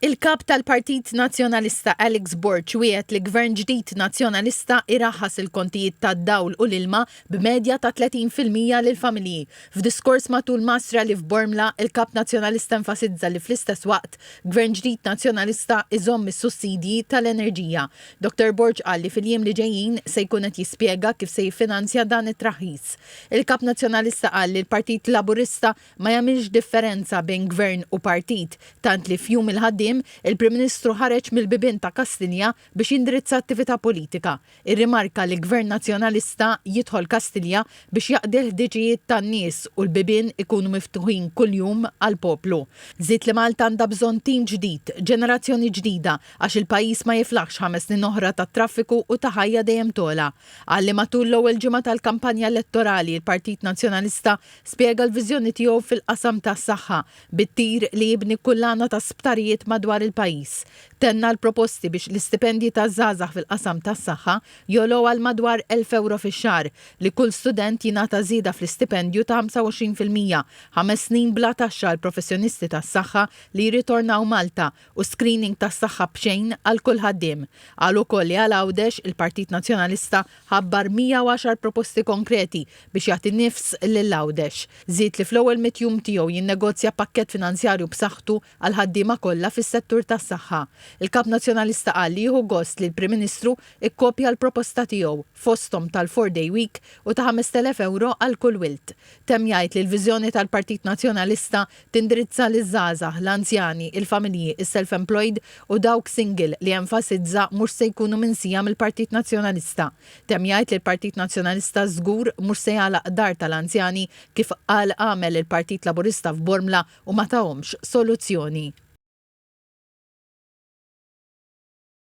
Il-kap tal-Partit Nazzjonalista Alex Borch wiegħed li gvern ġdid nazzjonalista iraħħas il-kontijiet tad-dawl u l-ilma b'medja ta' 30% lill-familji. F'diskors matul masra li f'Bormla, il-kap nazzjonalista enfasizza li fl-istess waqt gvern ġdid nazzjonalista iżomm is-sussidji tal-enerġija. Dr. Borch qal li fil-jiem li ġejjin se jkun qed jispjega kif se jiffinanzja dan it-traħħis. Il-kap nazzjonalista qal li l-Partit Laburista ma jagħmilx differenza bejn gvern u partit, tant li f'jum il-ħaddiem il-Prim Ministru ħareġ mill-bibien ta' Kastilja biex jindirizza attività politika. Irrimarka li Gvern Nazzjonalista jidħol Kastilja biex jaqdi l-ħdiġijiet tan-nies u l-bibien ikunu miftuħin kuljum għall-poplu. Żied li Malta għandha bżonn tim ġdid, ġenerazzjoni ġdida għax il-pajjiż ma jiflaħx 5 snin oħra ta' traffiku u ta' ħajja dejjem tola. Għalli matul l-ewwel ġimgħa tal-kampanja elettorali il-Partit Nazzjonalista spjega l-viżjoni tiegħu fil-qasam tas-saħħa bit-tir li jibni kullana ta' sptarijiet madwar il-pajjiż. Tenna l-proposti biex l-istipendji taż-żgħażagħ fil-qasam tas-saħħa jolgħu għal madwar 1,000 euro fix-xahar li kull student jingħata żieda fl-istipendju ta' 25%, 5 snin bla taxxa għall professjonisti tas-saħħa li jirritornaw Malta u screening tas-saħħa b'xejn għal kull ħaddiem. Qal ukoll li għal Għawdex il-Partit Nazzjonalista ħabbar 110 proposti konkreti biex jagħti nifs lill-Għawdex. Żied li fl-ewwel mitjum tiegħu jinnegozja pakkett finanzjarju b'saħħtu għal ħaddiema kollha fis-settur tas-saħħa. Il-Kap Nazzjonalista qal li jieħu gost li l-Prim Ministru ikkopja l-proposta tiegħu fosthom tal-4-day week u ta' 5,000 euro għal kull wilt. Temm jgħid li l-viżjoni tal-Partit Nazzjonalista tindirizza liż-żgħażagħ, l-anzjani, il-familji, is-self-employed u dawk single li enfasizza mhux se jkunu minsija mill-Partit Nazzjonalista. Temm jgħid li l-Partit Nazzjonalista żgur mhux se jagħlaq dar tal-anzjani kif qal għamel il-Partit Laburista f'Bormla u ma tahomx soluzzjoni.